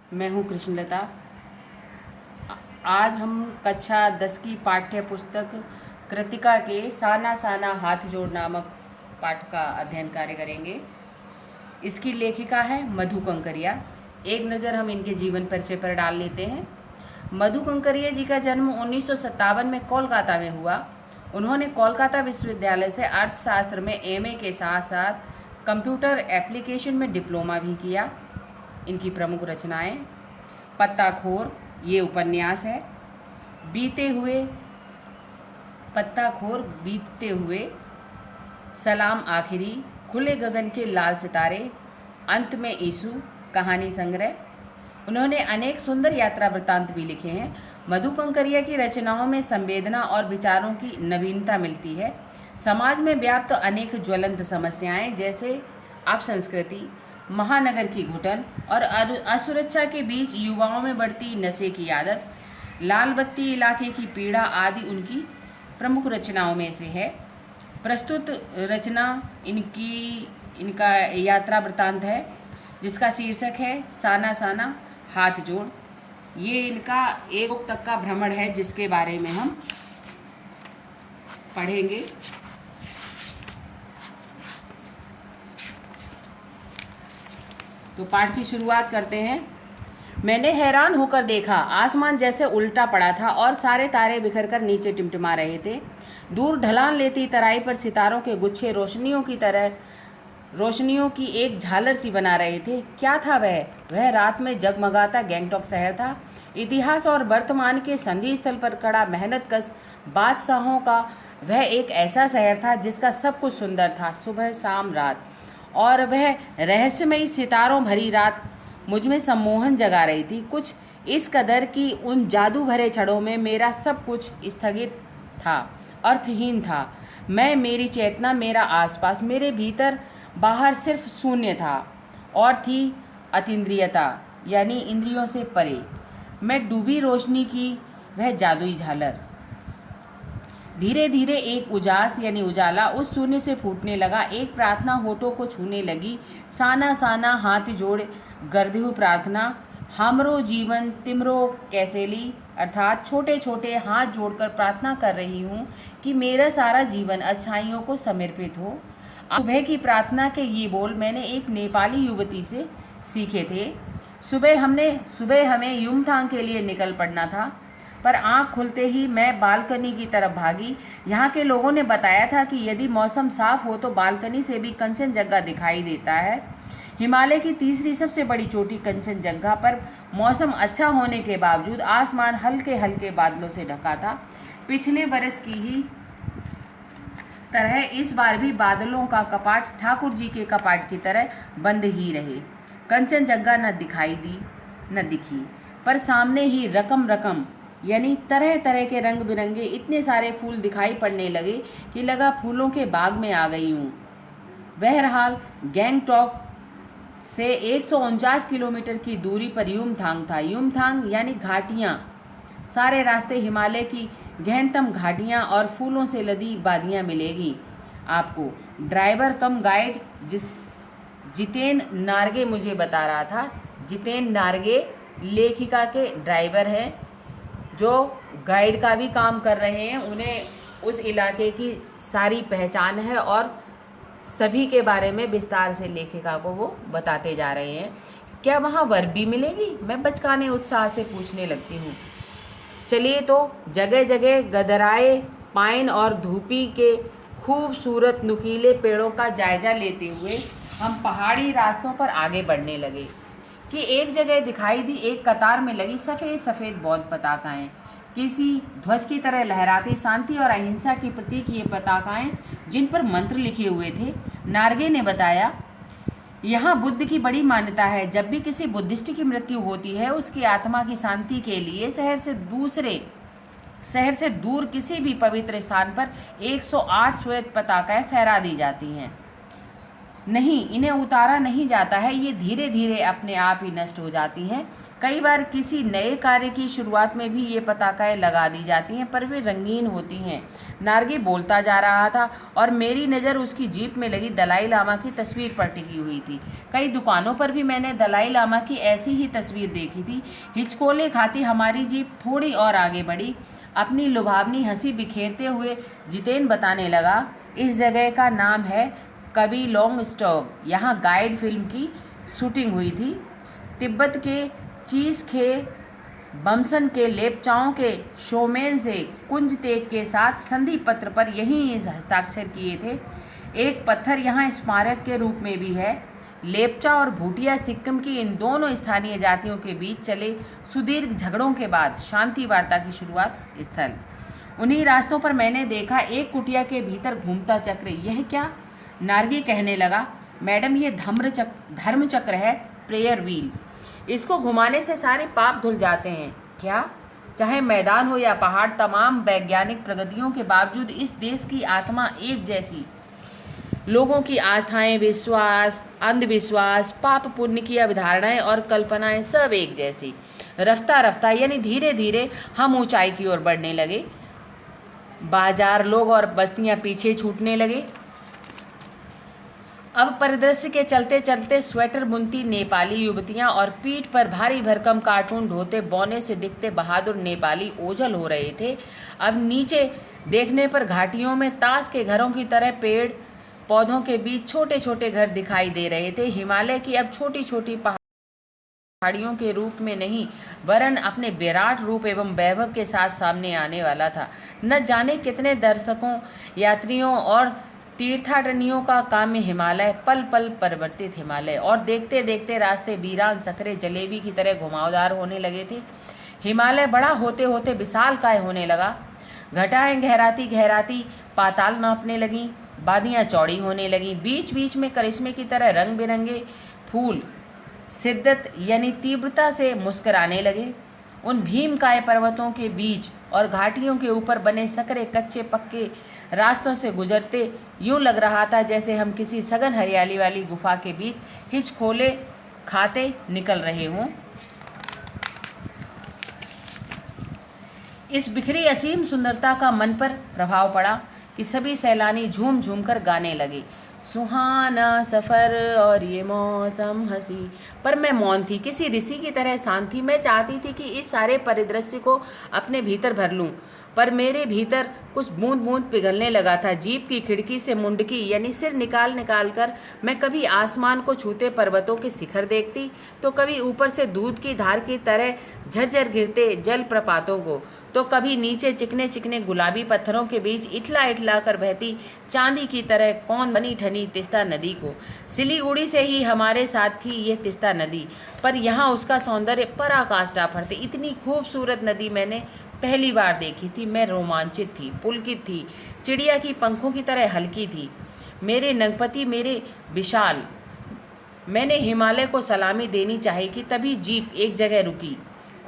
मैं हूँ कृष्णलता। आज हम कक्षा 10 की पाठ्य पुस्तक कृतिका के साना साना हाथ जोड़ नामक पाठ का अध्ययन कार्य करेंगे। इसकी लेखिका है मधु कंकरिया। एक नज़र हम इनके जीवन परिचय पर डाल लेते हैं। मधु कंकरिया जी का जन्म 1957 में कोलकाता में हुआ। उन्होंने कोलकाता विश्वविद्यालय से अर्थशास्त्र में एमए के साथ साथ कंप्यूटर एप्लीकेशन में डिप्लोमा भी किया। इनकी प्रमुख रचनाएं पत्ताखोर, ये उपन्यास है। बीते हुए, पत्ताखोर, बीतते हुए, सलाम आखिरी, खुले गगन के लाल सितारे, अंत में ईसु, कहानी संग्रह। उन्होंने अनेक सुंदर यात्रा वृत्तांत भी लिखे हैं। मधु कंकरिया की रचनाओं में संवेदना और विचारों की नवीनता मिलती है। समाज में व्याप्त अनेक ज्वलंत समस्याएं जैसे अपसंस्कृति, महानगर की घुटन और असुरक्षा के बीच युवाओं में बढ़ती नशे की आदत, लाल बत्ती इलाके की पीड़ा आदि उनकी प्रमुख रचनाओं में से है। प्रस्तुत रचना इनका यात्रा वृत्तांत है, जिसका शीर्षक है साना साना हाथ जोड़। ये इनका एक तक का भ्रमण है, जिसके बारे में हम पढ़ेंगे। तो पाठ की शुरुआत करते हैं। मैंने हैरान होकर देखा, आसमान जैसे उल्टा पड़ा था और सारे तारे बिखरकर नीचे टिमटिमा रहे थे। दूर ढलान लेती तराई पर सितारों के गुच्छे रोशनियों की एक झालर सी बना रहे थे। क्या था वह रात में जगमगाता गैंगटॉक शहर था। इतिहास और वर्तमान के संधि स्थल पर खड़ा मेहनतकश बादशाहों का वह एक ऐसा शहर था जिसका सब कुछ सुंदर था, सुबह शाम रात। और वह रहस्यमयी सितारों भरी रात मुझ में सम्मोहन जगा रही थी, कुछ इस कदर कि उन जादू भरे छड़ों में मेरा सब कुछ स्थगित था, अर्थहीन था। मैं, मेरी चेतना, मेरा आसपास, मेरे भीतर बाहर सिर्फ शून्य था और थी अतीन्द्रियता, यानी इंद्रियों से परे। मैं डूबी रोशनी की वह जादुई झालर। धीरे धीरे एक उजास यानी उजाला उस शून्य से फूटने लगा। एक प्रार्थना होठों को छूने लगी। साना साना हाथ जोड़ गर्दहु प्रार्थना, हमरो जीवन तिमरो कैसेली, अर्थात छोटे छोटे हाथ जोड़कर प्रार्थना कर रही हूँ कि मेरा सारा जीवन अच्छाइयों को समर्पित हो। सुबह की प्रार्थना के ये बोल मैंने एक नेपाली युवती से सीखे थे। सुबह हमें युमथांग के लिए निकल पड़ना था, पर आँख खुलते ही मैं बालकनी की तरफ भागी। यहाँ के लोगों ने बताया था कि यदि मौसम साफ हो तो बालकनी से भी कंचनजंगा दिखाई देता है। हिमालय की तीसरी सबसे बड़ी चोटी कंचनजंगा पर मौसम अच्छा होने के बावजूद आसमान हल्के हल्के बादलों से ढका था। पिछले बरस की ही तरह इस बार भी बादलों का कपाट ठाकुर जी के कपाट की तरह बंद ही रहे। कंचनजंगा न दिखाई दी न दिखी, पर सामने ही रकम रकम यानी तरह तरह के रंग बिरंगे इतने सारे फूल दिखाई पड़ने लगे कि लगा फूलों के बाग में आ गई हूँ। बहरहाल गैंगटॉक से 149 किलोमीटर की दूरी पर युमथांग था। युमथांग यानी घाटियाँ, सारे रास्ते हिमालय की गहनतम घाटियाँ और फूलों से लदी वादियाँ मिलेगी आपको। ड्राइवर कम गाइड जितेन नार्गे मुझे बता रहा था। जितेन नार्गे लेखिका के ड्राइवर हैं, जो गाइड का भी काम कर रहे हैं। उन्हें उस इलाके की सारी पहचान है और सभी के बारे में विस्तार से लेखिका को वो बताते जा रहे हैं। क्या वहाँ वर्बी मिलेगी? मैं बचकाने उत्साह से पूछने लगती हूँ। चलिए तो जगह जगह गदराए पाइन और धूपी के खूबसूरत नुकीले पेड़ों का जायजा लेते हुए हम पहाड़ी रास्तों पर आगे बढ़ने लगे कि एक जगह दिखाई दी एक कतार में लगी सफ़ेद सफ़ेद बौद्ध पताकाएँ, किसी ध्वज की तरह लहराती, शांति और अहिंसा की प्रतीक ये पताकाएँ जिन पर मंत्र लिखे हुए थे। नार्गे ने बताया, यहाँ बुद्ध की बड़ी मान्यता है। जब भी किसी बुद्धिस्ट की मृत्यु होती है, उसकी आत्मा की शांति के लिए शहर से दूर किसी भी पवित्र स्थान पर 108 श्वेत पताकाएँ फहरा दी जाती हैं। नहीं, इन्हें उतारा नहीं जाता है, ये धीरे धीरे अपने आप ही नष्ट हो जाती हैं। कई बार किसी नए कार्य की शुरुआत में भी ये पताकाएं लगा दी जाती हैं, पर वे रंगीन होती हैं। नार्गी बोलता जा रहा था और मेरी नज़र उसकी जीप में लगी दलाई लामा की तस्वीर पर टिकी हुई थी। कई दुकानों पर भी मैंने दलाई लामा की ऐसी ही तस्वीर देखी थी। हिचकोले खाती हमारी जीप थोड़ी और आगे बढ़ी। अपनी लुभावनी हंसी बिखेरते हुए जितेन बताने लगा, इस जगह का नाम है कबी लॉन्ग स्टॉक। यहाँ गाइड फिल्म की शूटिंग हुई थी। तिब्बत के चीज खे बमसन के लेपचाओं के शोमेन से कुंज तेग के साथ संधि पत्र पर यही हस्ताक्षर किए थे। एक पत्थर यहाँ स्मारक के रूप में भी है। लेपचा और भूटिया सिक्किम की इन दोनों स्थानीय जातियों के बीच चले सुदीर्घ झगड़ों के बाद शांति वार्ता की शुरुआत स्थल। उन्हीं रास्तों पर मैंने देखा एक कुटिया के भीतर घूमता चक्र। यह क्या? नार्गी कहने लगा, मैडम ये धर्म चक्र है, प्रेयर व्हील। इसको घुमाने से सारे पाप धुल जाते हैं। क्या? चाहे मैदान हो या पहाड़, तमाम वैज्ञानिक प्रगतियों के बावजूद इस देश की आत्मा एक जैसी। लोगों की आस्थाएं, विश्वास, अंधविश्वास, पाप पुण्य की अवधारणाएं और कल्पनाएं सब एक जैसी। रफ्ता रफ्ता यानी धीरे धीरे हम ऊंचाई की ओर बढ़ने लगे। बाजार, लोग और बस्तियां पीछे छूटने लगे। अब परिदृश्य के चलते चलते स्वेटर बुनती नेपाली युवतियां और पीठ पर भारी भरकम कार्टून ढोते बौने से दिखते बहादुर नेपाली ओझल हो रहे थे। अब नीचे देखने पर घाटियों में ताश के घरों की तरह पेड़ पौधों के बीच छोटे छोटे घर दिखाई दे रहे थे। हिमालय की अब छोटी छोटी पहाड़ियों के रूप में नहीं, वरन अपने विराट रूप एवं वैभव के साथ सामने आने वाला था। न जाने कितने दर्शकों, यात्रियों और तीर्थाटनियों का काम्य हिमालय, पल पल परिवर्तित हिमालय। और देखते देखते रास्ते वीरान सकरे जलेबी की तरह घुमावदार होने लगे थे। हिमालय बड़ा होते होते विशालकाय होने लगा। घटाएं गहराती गहराती पाताल नापने लगीं। वादियाँ चौड़ी होने लगीं। बीच बीच में करिश्मे की तरह रंग बिरंगे फूल शिद्दत यानी तीव्रता से मुस्कराने लगे। उन भीमकाय पर्वतों के बीच और घाटियों के ऊपर बने सकरे कच्चे पक्के रास्तों से गुजरते यूं लग रहा था जैसे हम किसी सघन हरियाली वाली गुफा के बीच हिचकोले खाते निकल रहे हों। इस बिखरी असीम सुंदरता का मन पर प्रभाव पड़ा कि सभी सैलानी झूम झूम कर गाने लगे, सुहाना सफ़र और ये मौसम हंसी। पर मैं मौन थी, किसी ऋषि की तरह शांत थी। मैं चाहती थी कि इस सारे परिदृश्य को अपने भीतर भर लूं, पर मेरे भीतर कुछ बूंद बूंद पिघलने लगा था। जीप की खिड़की से मुंडकी यानी सिर निकाल निकाल कर मैं कभी आसमान को छूते पर्वतों के शिखर देखती, तो कभी ऊपर से दूध की धार की तरह झरझर गिरते जल प्रपातों को, तो कभी नीचे चिकने चिकने गुलाबी पत्थरों के बीच इठला इठला कर बहती चांदी की तरह कौन बनी ठनी तिस्ता नदी को। सिलीगुड़ी से ही हमारे साथ थी ये तिस्ता नदी, पर यहाँ उसका सौंदर्य पराकाष्ठा पर थे। इतनी खूबसूरत नदी मैंने पहली बार देखी थी। मैं रोमांचित थी, पुलकित थी, चिड़िया की पंखों की तरह हल्की थी। मेरे नगपति, मेरे विशाल। मैंने हिमालय को सलामी देनी चाहिए कि तभी जीप एक जगह रुकी।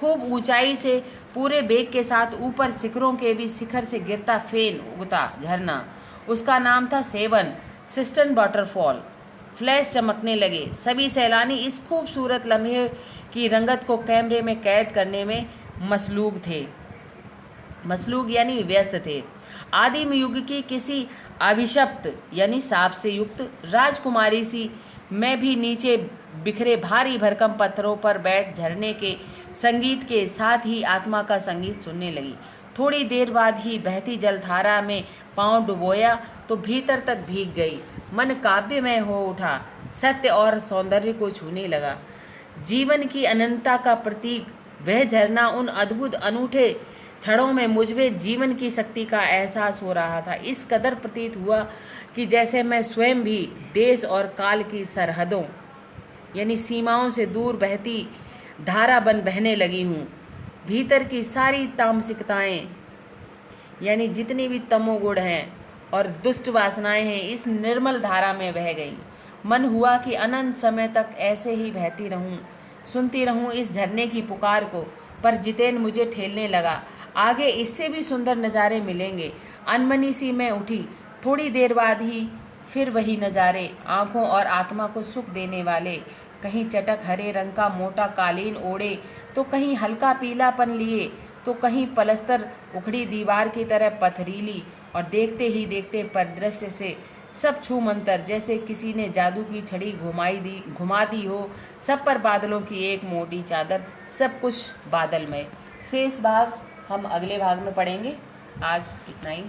खूब ऊंचाई से पूरे बेग के साथ ऊपर शिखरों के भी शिखर से गिरता फेन उगता झरना। उसका नाम था सेवन सिस्टन वाटरफॉल। फ्लैश चमकने लगे। सभी सैलानी इस खूबसूरत लम्हे की रंगत को कैमरे में कैद करने में मसलूग यानी व्यस्त थे। आदिम युग की किसी अभिशप्त यानी सांप से युक्त राजकुमारी सी मैं भी नीचे बिखरे भारी भरकम पत्थरों पर बैठ झरने के संगीत के साथ ही आत्मा का संगीत सुनने लगी। थोड़ी देर बाद ही बहती जलधारा में पांव डुबोया तो भीतर तक भीग गई। मन काव्यमय हो उठा, सत्य और सौंदर्य को छूने लगा। जीवन की अनंतता का प्रतीक वह झरना, उन अद्भुत अनूठे क्षणों में मुझमें जीवन की शक्ति का एहसास हो रहा था। इस कदर प्रतीत हुआ कि जैसे मैं स्वयं भी देश और काल की सरहदों यानी सीमाओं से दूर बहती धारा बन बहने लगी हूँ। भीतर की सारी तामसिकताएं यानी जितनी भी तमोगुण हैं और दुष्ट वासनाएं हैं इस निर्मल धारा में बह गईं। मन हुआ कि अनंत समय तक ऐसे ही बहती रहूं, सुनती रहूं इस झरने की पुकार को। पर जितेन मुझे ठेलने लगा, आगे इससे भी सुंदर नज़ारे मिलेंगे। अनमनी सी मैं उठी। थोड़ी देर बाद ही फिर वही नज़ारे, आँखों और आत्मा को सुख देने वाले। कहीं चटक हरे रंग का मोटा कालीन ओढ़े तो कहीं हल्का पीलापन लिए, तो कहीं पलस्तर उखड़ी दीवार की तरह पथरीली, और देखते ही देखते परिदृश्य से सब छूमंतर, जैसे किसी ने जादू की छड़ी घुमा दी हो। सब पर बादलों की एक मोटी चादर, सब कुछ बादलमय। शेष भाग हम अगले भाग में पढ़ेंगे। आज इतना ही।